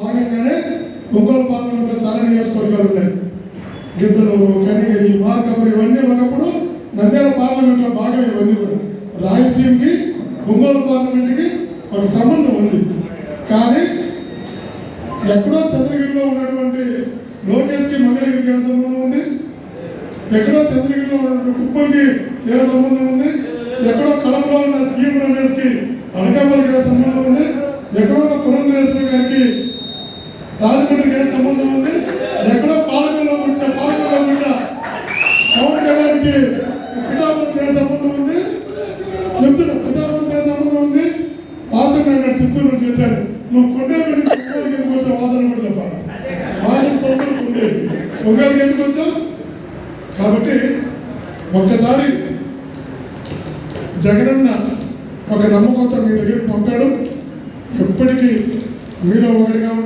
భాగంగానే ఒంగోలు పార్లమెంట్లో చాలా నియోజకవర్గాలు ఉన్నాయి. గిద్దలూరు, కనిగిరి, మార్కాపురం ఇవన్నీ ఉన్నప్పుడు నంద్యాల పార్లమెంట్లో భాగం. ఇవన్నీ కూడా రాయలసీమకి ఒంగోలు పార్లమెంట్కి ఒక సంబంధం ఉంది. కానీ ఎక్కడో చంద్రగిరిలో ఉన్నటువంటి లోకేష్కి మంగళగిరికి ఏ సంబంధం ఉంది? ఎక్కడో చంద్రగిరిలో ఉన్నటువంటి కుప్పంకి ఏ సంబంధం ఉంది? ఎక్కడో కడపలో ఉన్న సీఎం రమేష్కి అనకాపల్లికి ఏ సంబంధం ఉంది? ఎక్కడో పురంధరేశ్వరి గారికి రాజమండ్రికి ఏ సంబంధం ఉంది? ఎక్కడో పాలకుల్లో పుట్టిన పవన్ కళ్యాణ్కి పిఠాపురంకి ఏ సంబంధం ఉంది? చెప్తున్నా, పిఠాపురంకి ఏ సంబంధం ఉంది? వాసన అన్నాడు, చిత్తూరు నుంచి వచ్చాను. నువ్వు కొండేపల్లి ఎందుకు వచ్చావు? వాసన కూడా చెప్పాలి. వాసన సొంతకు ఉండేది, కొండేపల్లి ఎందుకు వచ్చావు? కాబట్టి ఒక్కసారి జగనన్న ఒక నమ్మకంతో మీ దగ్గరికి పంపాడు. ఎప్పటికీ మీలో ఒకటిగా